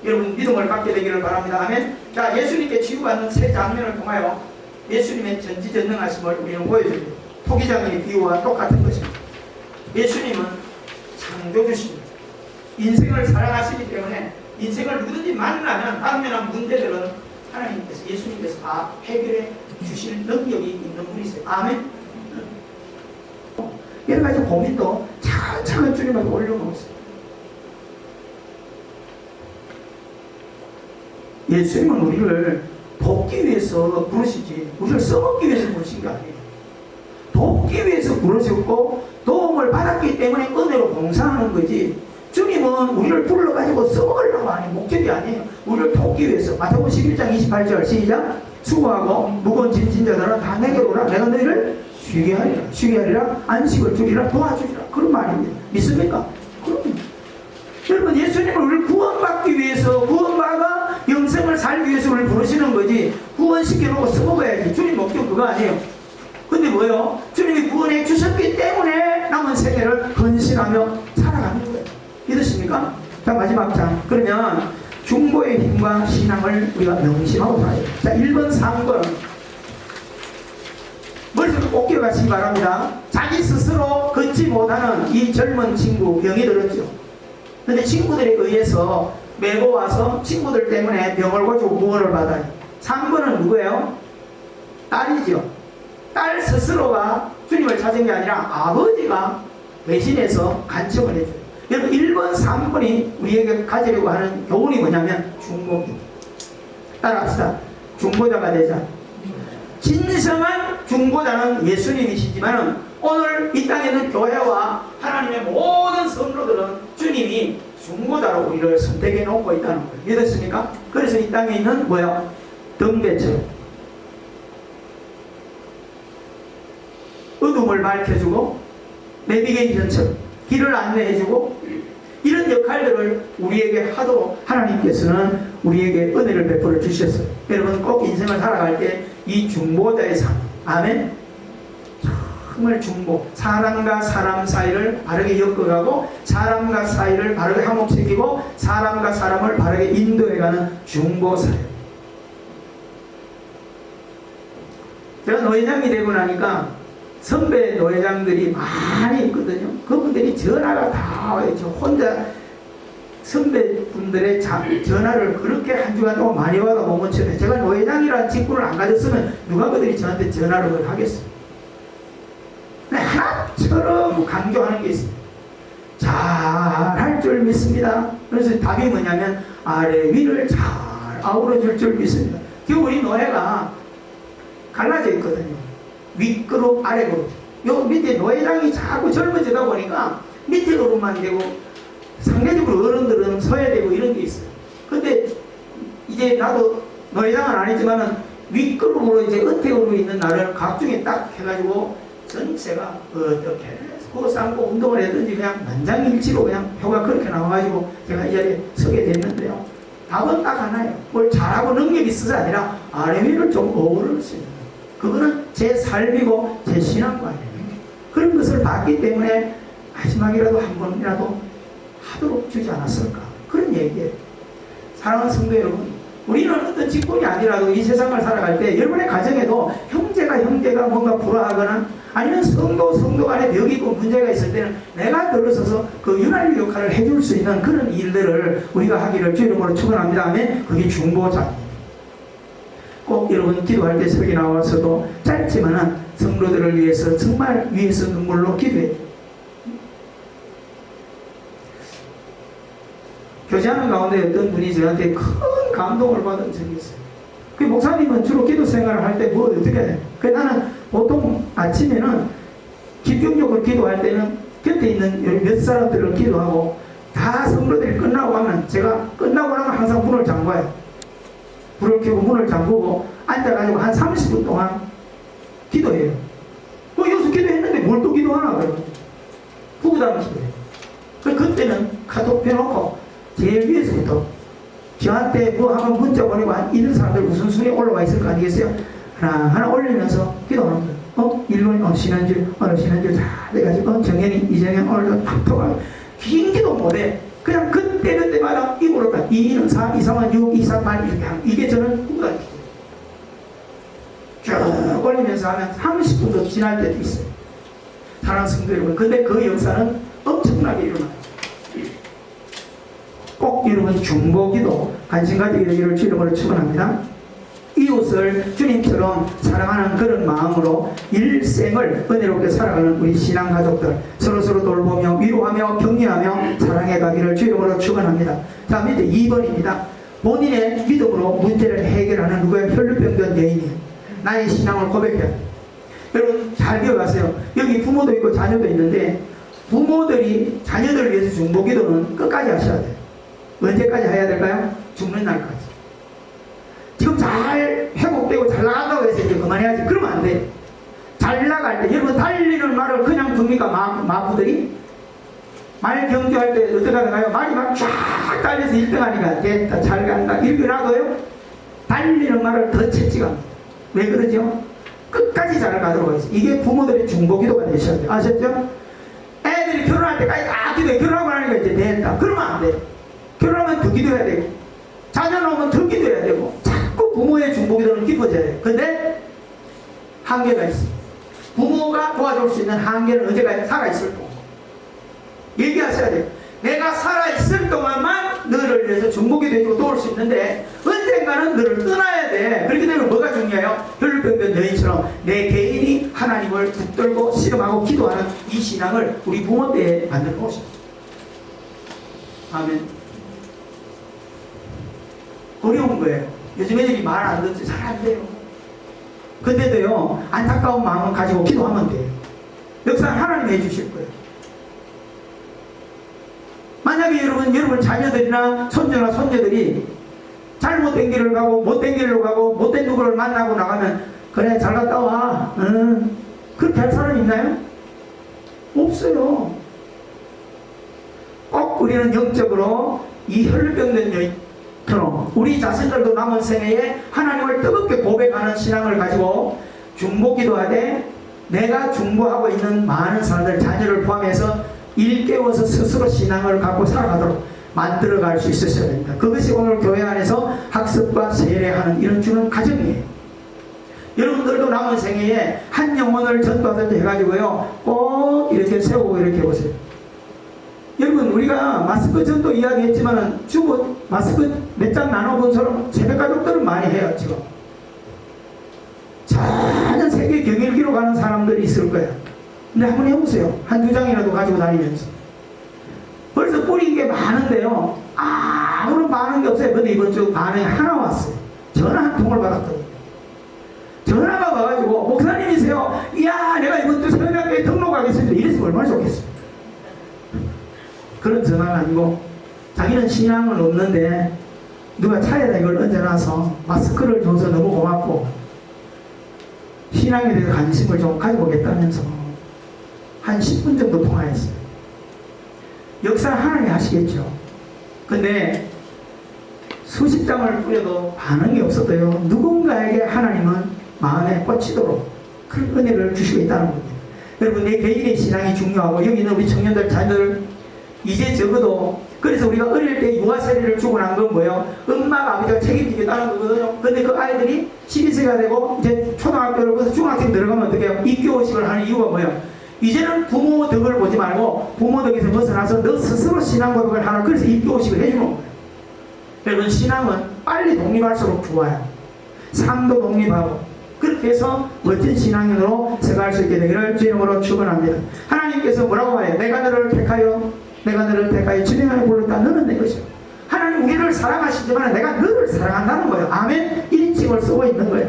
여러분 믿음을 갖게 되기를 바랍니다. 아멘. 자, 예수님께 치유받는 세 장면을 통하여 예수님의 전지전능하심을 우리는 보여줍니다. 토기장의 비유와 똑같은 것입니다. 예수님은 창조주십니다. 인생을 살아가시기 때문에 인생을 누구든지 만나면 당면한 문제들은 하나님께서 예수님께서 다 해결해 주실 능력이 있는 분이세요. 아멘. 여러 가지 고민도 차근차근 주님한테 올려놓으세요. 예수님은 우리를 돕기 위해서 부르시지 우리를 써먹기 위해서 부르신 게 아니에요. 돕기 위해서 부르셨고 도움을 받았기 때문에 은혜로 봉사하는 거지, 주님은 우리를 불러가지고 써먹으려고 하는 목적이 아니에요. 우리를 돕기 위해서. 마태복음 11장 28절 시작. 수고하고 무거운 짐진 자들아 다 내게로 오라. 내가 너희를 쉬게 하리라. 쉬게 하리라. 안식을 주리라. 도와주리라. 그런 말입니다. 믿습니까? 그럼요. 여러분, 예수님은 우리를 구원받기 위해서, 구원받아 영생을 살기 위해서 우리를 부르시는 거지, 구원시켜놓고 써먹어야지. 주님 목적 그거 아니에요. 근데 뭐예요? 주님이 구원해 주셨기 때문에 남은 세계를 헌신하며 살아가는 거예요. 믿으십니까? 자, 마지막 장. 그러면 중보의 힘과 신앙을 우리가 명심하고 살아야 돼요. 자, 1번, 3번. 머릿속에 꼭 기억하시기 바랍니다. 자기 스스로 걷지 못하는 이 젊은 친구 병이 들었죠. 근데 친구들에 의해서 메고 와서 친구들 때문에 병을 고치고 구원을 받아요. 3번은 누구예요? 딸이죠. 딸 스스로가 주님을 찾은 게 아니라 아버지가 대신해서 간청을 해줘요. 여러분, 1번, 3번이 우리에게 가지려고 하는 교훈이 뭐냐면 중보입니다. 따라합시다. 중보자가 되자. 진정한 중보자는 예수님이시지만 오늘 이 땅에 있는 교회와 하나님의 모든 성도들은 주님이 중보자로 우리를 선택해 놓고 있다는 걸 믿었습니까? 그래서 이 땅에 있는 뭐야? 등대처럼 어둠을 밝혀주고 내비게이션처럼 길을 안내해주고 이런 역할들을 우리에게 하도록 하나님께서는 우리에게 은혜를 베풀어 주셨어요. 여러분, 꼭 인생을 살아갈 때 이 중보자의 삶, 아멘. 정말 중보, 사람과 사람 사이를 바르게 엮어가고 사람과 사이를 바르게 화목시키고 사람과 사람을 바르게 인도해가는 중보사예요. 제가 노회장이 되고 나니까 선배 노회장들이 많이 있거든요. 그분들이 전화가 다 와요. 저 혼자 선배분들의 전화를 그렇게 한 주간 동안 많이 받아 못 맞춰요. 제가 노회장이라는 직분을 안 가졌으면 누가 그들이 저한테 전화를 하겠어요. 하나처럼 강조하는 게 있습니다. 잘 할 줄 믿습니다. 그래서 답이 뭐냐면 아래 위를 잘 아우러 줄 믿습니다. 지금 우리 노예가 갈라져 있거든요. 윗그룹, 아래그룹. 요 밑에 노예장이 자꾸 젊어지다 보니까 밑에 그룹만 되고 상대적으로 어른들은 서야 되고 이런 게 있어요. 근데 이제 나도 노예장은 아니지만은 윗그룹으로 이제 은퇴그룹에 있는 나를 각중에 딱 해가지고 전체가 어떻게 그거 쌓고 운동을 했든지 그냥 만장일치로 그냥 표가 그렇게 나와가지고 제가 이 자리에 서게 됐는데요. 답은 딱 하나예요. 뭘 잘하고 능력이 있어서 아니라 아래 위를 좀 어우를 수 있는, 그거는 제 삶이고 제 신앙관이에요. 그런 것을 봤기 때문에 마지막이라도 한 번이라도 하도록 주지 않았을까, 그런 얘기예요. 사랑하는 성도 여러분, 우리는 어떤 직분이 아니라도 이 세상을 살아갈 때 여러분의 가정에도 형제가 뭔가 불화하거나 아니면 성도 간에 벽이 있고 문제가 있을 때는 내가 들어서서 그 윤활유 역할을 해줄 수 있는 그런 일들을 우리가 하기를 주 이름으로 축원합니다. 아멘. 그게 중보자입니다. 꼭 여러분 기도할 때 새벽에 나와서도 짧지만은 성도들을 위해서 정말 위에서 눈물로 기도해. 교제하는 가운데 어떤 분이 저한테 큰 감동을 받은 적이 있어요. 그 목사님은 주로 기도 생활을 할 때 뭐 어떻게 해요? 그 나는 보통 아침에는 기쁨적으로 기도할 때는 곁에 있는 몇 사람들을 기도하고 다 성도들이 끝나고 하면 제가 끝나고 나면 항상 문을 잠궈요. 불을 켜고 문을 잠그고 앉아가지고 한 30분 동안 기도해요. 여기서 기도했는데 뭘 또 기도하나 그러면 부부담 기도해요. 그때는 카톡 펴놓고 제일 위에서부터 저한테 뭐 한번 문자 보내고 이런 사람들 무슨 순위 올라와 있을 거 아니겠어요? 하나 올리면서 기도하는 거예요. 일론 신한주 오늘 신한주 다 돼가지고 정현이 이정현 오늘도 탁 긴 기도 못해. 그냥 그때마다 입으로 딱 2는 4, 2, 3은 6, 2, 3, 8 이렇게 하면 이게 저는 후가 쭉 올리면서 하면 30분도 지날 때도 있어요. 사랑하는 성도 여러분, 근데 그 역사는 엄청나게 일어나요. 꼭 여러분 중보기도 관심 가지게 되기를 주 이름으로 축원합니다. 이웃을 주님처럼 사랑하는 그런 마음으로 일생을 은혜롭게 살아가는 우리 신앙 가족들 서로서로 돌보며 위로하며 격려하며 사랑해 가기를 주 이름으로 축원합니다. 자, 밑에 2번입니다. 본인의 믿음으로 문제를 해결하는 누구의 혈류병든 여인이 나의 신앙을 고백해야 돼. 여러분 잘 기억하세요. 여기 부모도 있고 자녀도 있는데 부모들이 자녀들을 위해서 중보기도는 끝까지 하셔야 돼요. 언제까지 해야 될까요? 죽는 날까지. 지금 잘 회복되고 잘 나간다고 해서 이제 그만해야지. 그러면 안 돼. 잘 나갈 때 여러분 달리는 말을 그냥 둡니까? 마부들이? 말 경주할 때 어떻게 하나요? 말이 막 쫙 달려서 1등 하니까 됐다 잘 간다 이렇게 놔둬요? 달리는 말을 더 채찍합니다. 왜 그러죠? 끝까지 잘 가도록 하겠습니다. 이게 부모들의 중보기도가 되셔야 돼요. 아셨죠? 애들이 결혼할 때까지 다 기도해. 결혼하고 나니까 이제 됐다. 그러면 안 돼. 결혼하면 더 기도해야 되고 자녀 나오면 더 기도해야 되고 자꾸 부모의 중보기도는 깊어져야 돼요. 근데 한계가 있습니다. 부모가 도와줄 수 있는 한계는 언제까지 살아있을 동안 얘기하셔야 돼요. 내가 살아있을 동안만 너를 위해서 중보기도 해주고 도울 수 있는데 언젠가는 너를 떠나야 돼. 그렇게 되면 뭐가 중요해요? 혈류병든 여인처럼 내 개인이 하나님을 붙들고 씨름하고 기도하는 이 신앙을 우리 부모 때에 만들어 놓으십니다. 아멘. 어려운 거예요. 요즘 애들이 말 안 듣지 잘 안 돼요. 근데도요 안타까운 마음을 가지고 기도하면 돼요. 역사 하나님이 해주실 거예요. 만약에 여러분 자녀들이나 손주나 손녀들이 잘못된 길을 가고 못된 길로 가고 못된 누구를 만나고 나가면 그래 잘 갔다 와. 그렇게 할 사람 있나요? 없어요. 꼭 우리는 영적으로 이 혈류병든 여인처럼 우리 자신들도 남은 생애에 하나님을 뜨겁게 고백하는 신앙을 가지고 중보기도하되 내가 중보하고 있는 많은 사람들 자녀를 포함해서 일깨워서 스스로 신앙을 갖고 살아가도록 만들어갈 수 있으셔야 됩니다. 그것이 오늘 교회 안에서 학습과 세례하는 이런 주는 과정이에요. 여러분들도 남은 생애에 한 영혼을 전도하든지 해가지고요 꼭 이렇게 세우고 이렇게 보세요. 여러분 우리가 마스크 전도 이야기했지만은 주고 마스크 몇 장 나눠본 사람 새벽가족들은 많이 해요. 지금 전혀 세계 경일기로 가는 사람들이 있을 거예요. 근데 한번 해보세요. 한두 장이라도 가지고 다니면서 벌써 뿌린 게 많은데요 아무런 반응이 없어요. 근데 이번 주 반응이 하나 왔어요. 전화 한 통을 받았거든요. 전화가 와가지고 목사님이세요? 이야 내가 이번 주 새벽에 등록하겠습니다. 이랬으면 얼마나 좋겠어요. 그런 전화가 아니고 자기는 신앙은 없는데 누가 차에다 이걸 얹어놔서 마스크를 줘서 너무 고맙고 신앙에 대해서 관심을 좀 가져보겠다면서 한 10분 정도 통화했어요. 역사 하나님 하시겠죠. 근데 수십 장을 뿌려도 반응이 없어도요 누군가에게 하나님은 마음에 꽂히도록 그런 은혜를 주시고 있다는 겁니다. 여러분, 내 개인의 신앙이 중요하고, 여기 있는 우리 청년들, 자녀들, 이제 적어도, 그래서 우리가 어릴 때 유아 세례를 주고 난 건 뭐예요? 엄마가 아버지가 책임지겠다는 거거든요. 근데 그 아이들이 12세가 되고, 이제 초등학교를 가서 중학생 들어가면 어떻게 해요? 입교식을 하는 이유가 뭐예요? 이제는 부모 덕을 보지 말고, 부모 덕에서 벗어나서 너 스스로 신앙 고백을 하라. 그래서 입교식을 해주는 거예요. 여러분, 신앙은 빨리 독립할수록 좋아요. 삶도 독립하고, 그렇게 해서 멋진 신앙인으로 생활할 수 있게 되기를 주 이름으로 축원합니다. 하나님께서 뭐라고 해요? 내가 너를 택하여 주님 안에 불렀다. 너는 내 것이야. 하나님 우리를 사랑하시지만 내가 너를 사랑한다는 거예요. 아멘. 1인칭을 쓰고 있는 거예요.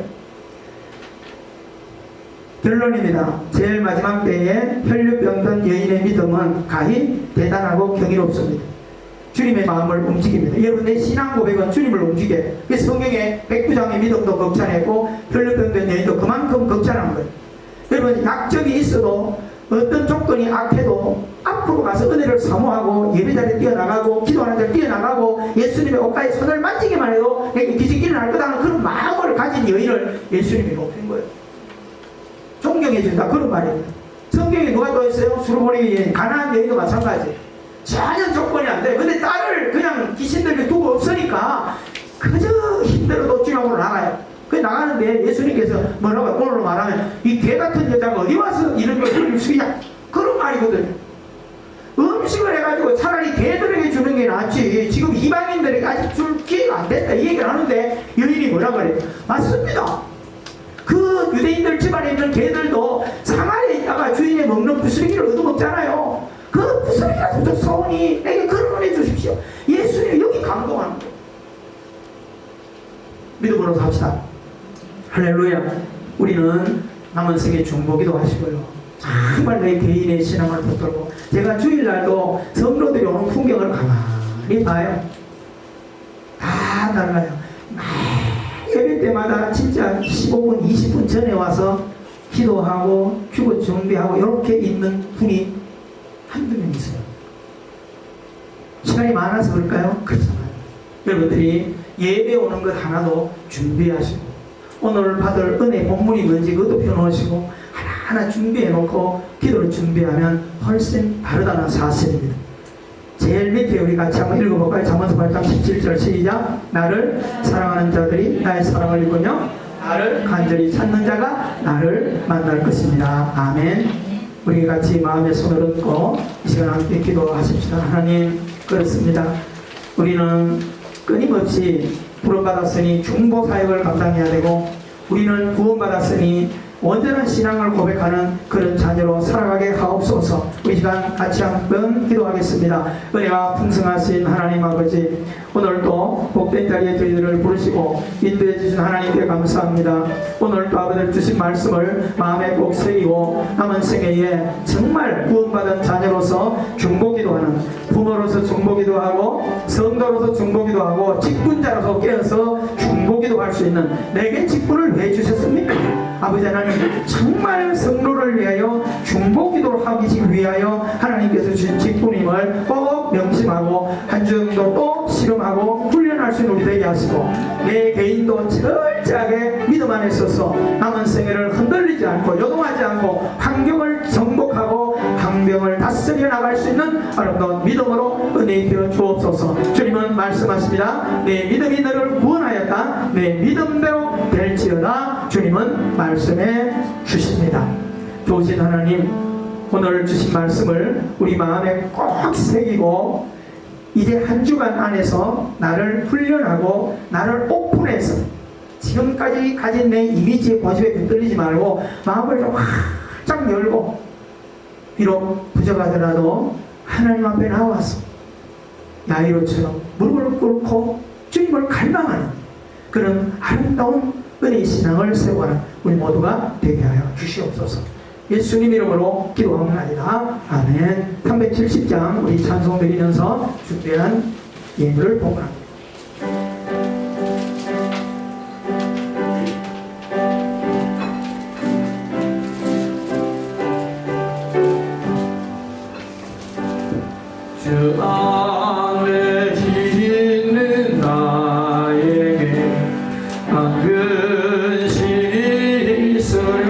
결론입니다. 제일 마지막 때에 혈류병든 여인의 믿음은 가히 대단하고 경이롭습니다. 주님의 마음을 움직입니다. 여러분, 내 신앙 고백은 주님을 움직여요. 그래서 성경에 백부장의 믿음도 벅찬했고 혈류병든 여인도 그만큼 벅찬한 거예요. 여러분, 약점이 있어도 어떤 조건이 악해도 앞으로 가서 은혜를 사모하고 예배자리에 뛰어나가고 기도하는 자리에 뛰어나가고 예수님의 옷가에 손을 만지기만 해도 내게 기적이 일어날 거다는 그런 마음을 가진 여인을 예수님이 높인 거예요. 존경해 준다, 그런 말입니다. 성경에 누가 또 있어요? 수르보니 여인, 가나안 여인도 마찬가지. 전혀 조건이 안 돼. 근데 딸을 그냥 귀신들이 두고 없으니까 그저 힘들어도 주님으로 나가요. 그 나가는데 예수님께서 뭐라고 오늘로 말하면 이 개 같은 여자가 어디 와서 이런 걸 흘릴 수 있냐, 그런 말이거든요. 음식을 해가지고 차라리 개들에게 주는 게 낫지, 지금 이방인들에게 아직 줄 기회가 안 됐다 이 얘기를 하는데 여인이 뭐라 그래요? 맞습니다. 그 유대인들 집안에 있는 개들도 사마리에 있다가 주인이 먹는 부스러기를 얻어먹잖아요. 그 부스러기가 좀 서운히 내게 그런 은혜 주십시오. 예수님이 여기 감동하는 거예요. 믿음으로 삽시다. 할렐루야. 우리는 남은 생에 중보기도 하시고요, 정말 내 개인의 신앙을 붙들고, 제가 주일날도 성도들이 오는 풍경을 가만히 봐요. 다 달라요. 예배 때마다 진짜 15분 20분 전에 와서 기도하고 주고 준비하고 이렇게 있는 분이 한두 명 있어요. 시간이 많아서 그럴까요? 그렇잖아요. 여러분들이 예배 오는 것 하나도 준비하시고, 오늘 받을 은혜 본문이 뭔지 그것도 펴놓으시고 하나하나 준비해놓고 기도를 준비하면 훨씬 다르다는 사실입니다. 제일 밑에 우리 같이 한번 읽어볼까요? 잠언서 8장 17절 시작. 나를 사랑하는 자들이 나의 사랑을 입으며 나를 간절히 찾는 자가 나를 만날 것입니다. 아멘. 우리 같이 마음에 손을 얹고 이 시간 함께 기도하십시다. 하나님, 그렇습니다. 우리는 끊임없이 부름받았으니 중보 사역을 감당해야 되고, 우리는 구원받았으니 온전한 신앙을 고백하는 그런 자녀로 살아가게 하옵소서. 우리 시간 같이 한번 기도하겠습니다. 은혜가 풍성하신 하나님 아버지, 오늘도 복된 자리에 저희들을 부르시고 인도해 주신 하나님께 감사합니다. 오늘도 아버지를 주신 말씀을 마음에 꼭 새기고 남은 생애에 정말 구원받은 자녀로서 중보기도하는, 부모로서 중보기도하고 성도로서 중보기도하고 직분자로서 깨어서 중보기도할 수 있는 내게 직분을 왜 주셨습니까? 아버지 하나님, 정말 성도를 위하여 중보기도를 하기 위하여 하나님께서 주신 직분임을 꼭 명심하고 한 주 정도 또 실험하고 훈련할 수 있는 우리 되게 하시고, 내 개인도 철저하게 믿음 안에 서서 남은 생애를 흔들리지 않고 요동하지 않고 환경을 정복하고 강병을 다스려 나갈 수 있는 아름다운 믿음으로 은혜에 되어 주옵소서. 주님은 말씀하십니다. 내 믿음이 너를 구원하였다. 내 믿음대로 될지어다. 주님은 말씀해 주십니다. 좋으신 하나님, 오늘 주신 말씀을 우리 마음에 꼭 새기고 이제 한 주간 안에서 나를 훈련하고 나를 오픈해서 지금까지 가진 내 이미지의 고집에 붙들리지 말고 마음을 좀 활짝 열고, 비록 부족하더라도 하나님 앞에 나와서 야이로처럼 무릎을 꿇고 주님을 갈망하는 그런 아름다운 은혜의 신앙을 세워가는 우리 모두가 되게 하여 주시옵소서. 예수님 이름으로 기도합니다. 아멘. 370장 우리 찬송 드리면서 준비한 예물을 봉헌합니다. 주 안에 있는 나에게 한 근심이 있어요.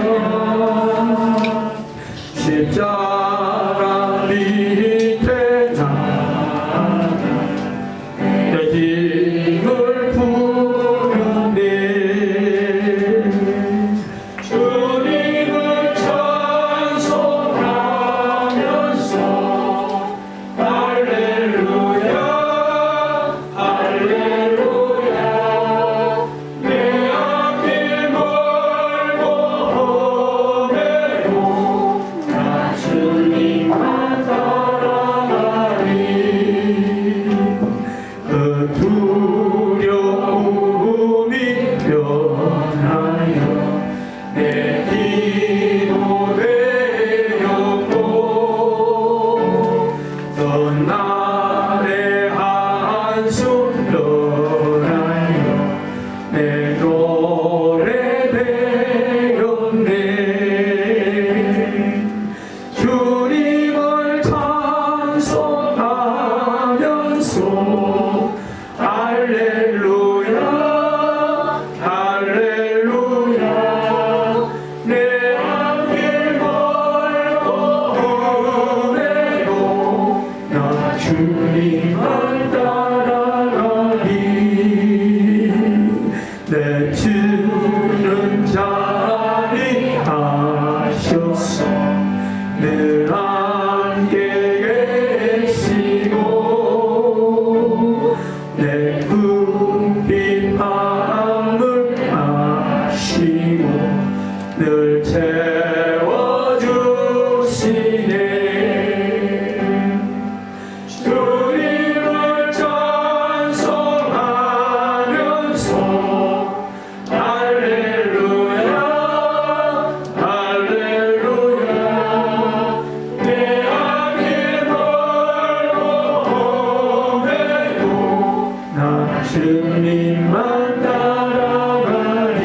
늘 함께 계시고 내 꿈빛 마음을 아시고 늘 채워주시네. 주님을 찬송하면서 할렐루야 할렐루야 내 악이 멀어오매도 나 주님만 따라가리.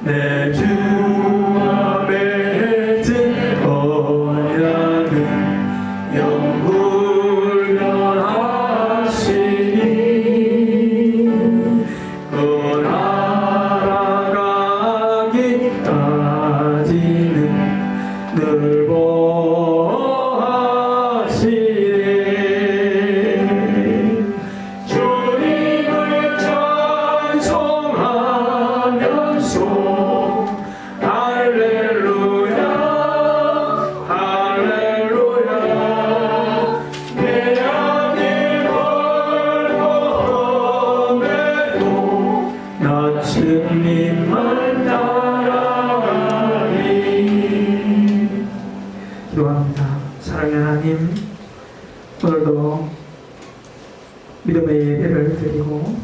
내 주 앞에 맺은 언약은 영불변하시니 그 나아가기까지는 늘 보호하시네. 주님을 찬송하면서 할렐루야 할렐루야 내 악이 멀어오매도 나 주님만 따라가리. 기도합니다. 사랑하는 하나님, 오늘도 믿음의 예배를 드리고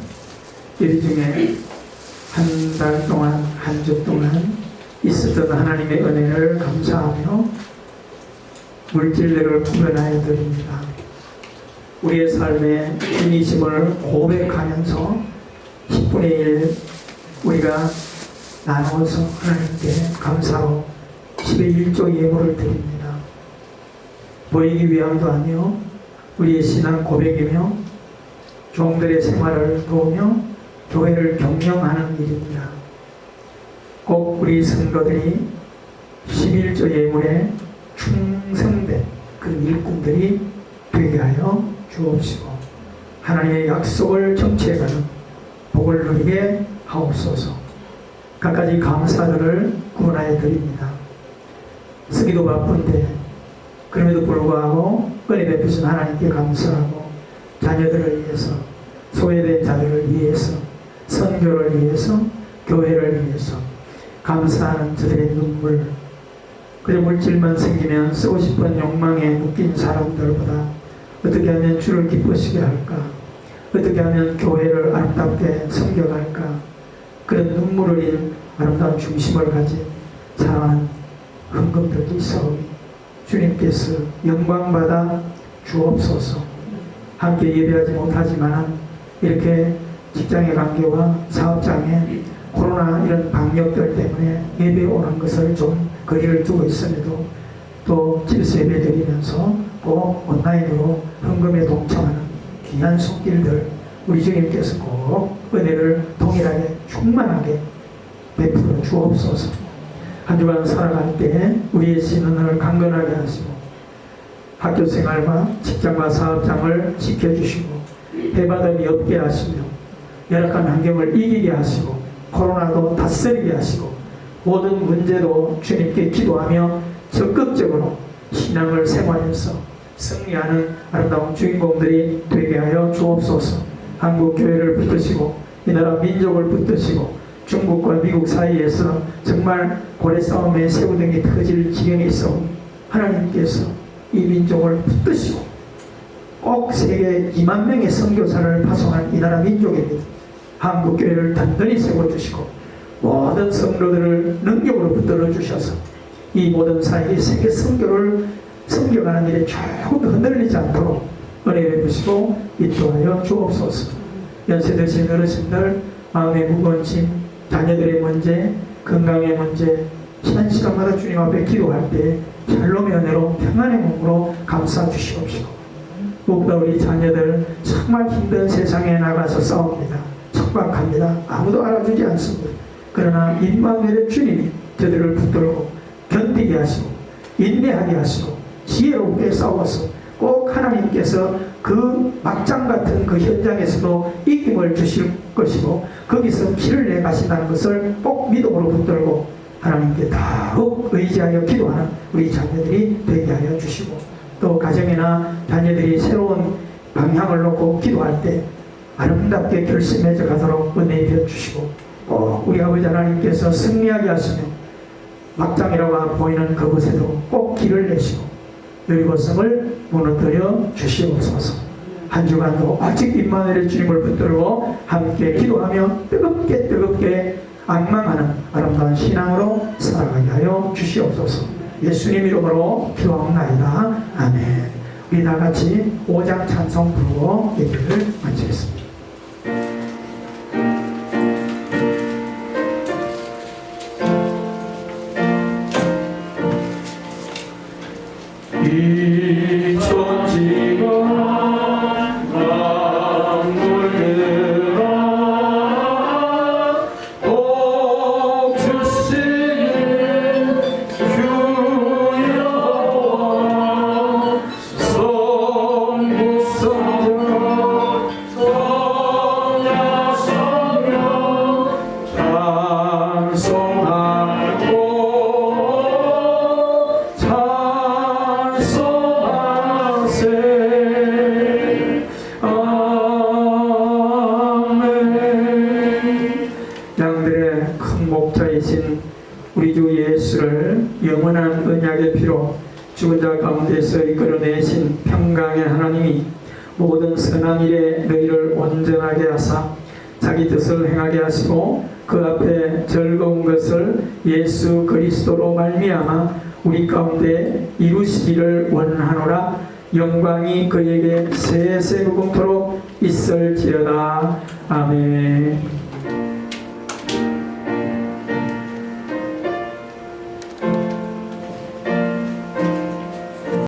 예배 중에 한 달 동안 한 주 동안 있었던 하나님의 은혜를 감사하며 물질들을 구별하여 드립니다. 우리의 삶의 주님이심을 고백하면서 10분의 1 우리가 나누어서 하나님께 감사로 10의 1조 예물을 드립니다. 보이기 위함도 아니요 우리의 신앙 고백이며 종들의 생활을 도우며 교회를 경영하는 일입니다. 꼭 우리 성도들이 11조 예물에 충성된 그 일꾼들이 되게 하여 주옵시고 하나님의 약속을 정치해가는 복을 누리게 하옵소서. 갖가지 감사들을 구원하여 드립니다. 쓰기도 바쁜데 그럼에도 불구하고 은혜 베푸신 하나님께 감사하고 자녀들을 위해서 소외된 자들을 위해서 선교를 위해서 교회를 위해서 감사하는 저들의 눈물, 그저 물질만 생기면 쓰고 싶은 욕망에 묶인 사람들보다 어떻게 하면 주를 기쁘시게 할까, 어떻게 하면 교회를 아름답게 섬겨갈까, 그런 눈물을 흘린 아름다운 중심을 가진 사랑하는 헌금들도 있사오니 주님께서 영광받아 주옵소서. 함께 예배하지 못하지만 이렇게 직장의 관계와 사업장에 코로나 이런 방역들 때문에 예배 오는 것을 좀 거리를 두고 있음에도 또 집에서 예배 드리면서 꼭 온라인으로 헌금에 동참하는 귀한 손길들 우리 주님께서 꼭 은혜를 동일하게 충만하게 베풀어 주옵소서. 한 주간 살아갈 때 우리의 신원을 강건하게 하시고 학교 생활과 직장과 사업장을 지켜주시고 해바람이 없게 하시며 열악한 환경을 이기게 하시고 코로나도 다스리게 하시고 모든 문제도 주님께 기도하며 적극적으로 신앙을 생활해서 승리하는 아름다운 주인공들이 되게 하여 주옵소서. 한국 교회를 붙드시고 이 나라 민족을 붙드시고 중국과 미국 사이에서 정말 고래 싸움에 새우등이 터질 지경에 있어 하나님께서 이 민족을 붙드시고 꼭 세계 2만 명의 선교사를 파송한 이 나라 민족입니다. 한국 교회를 단단히 세워주시고 모든 성도들을 능력으로 붙들어 주셔서 이 모든 사역이 세계 선교를 섬겨가는 일에 조금도 흔들리지 않도록 은혜 베푸시고 인도하여 주옵소서. 연세 드신 어르신들 마음의 무거운 짐, 자녀들의 문제, 건강의 문제 시간 시간마다 주님 앞에 기도할 때 샬롬의 은혜로 평안의 몸으로 감싸 주시옵시고 무엇보다 우리 자녀들 정말 힘든 세상에 나가서 싸웁니다. 척박합니다. 아무도 알아주지 않습니다. 그러나 임마누엘의 주님이 저들을 붙들고 견디게 하시고 인내하게 하시고 지혜롭게 싸워서 꼭 하나님께서 그 막장 같은 그 현장에서도 이김을 주실 것이고 거기서 길을 내 가신다는 것을 꼭 믿음으로 붙들고 하나님께 더욱 의지하여 기도하는 우리 자녀들이 되게 하여 주시고, 또 가정이나 자녀들이 새로운 방향을 놓고 기도할 때 아름답게 결심해져 가도록 은혜 되어 주시고, 우리 아버지 하나님께서 승리하게 하시며 막장이라고 보이는 그곳에도 꼭 길을 내시고 여리고성을 무너뜨려 주시옵소서. 한 주간도 아직 임마누엘의 주님을 붙들고 함께 기도하며 뜨겁게 악망하는 아름다운 신앙으로 살아가게 하여 주시옵소서. 예수님 이름으로 기도하옵나이다. 아멘. 우리 다 같이 5장 찬송 부르고 예배를 마치겠습니다. 이 천지가 우리 주 예수를 영원한 언약의 피로 죽은 자 가운데서 이끌어내신 평강의 하나님이 모든 선한 일에 너희를 온전하게 하사 자기 뜻을 행하게 하시고 그 앞에 즐거운 것을 예수 그리스도로 말미암아 우리 가운데 이루시기를 원하노라. 영광이 그에게 세세무궁토록 있을지어다. 아멘.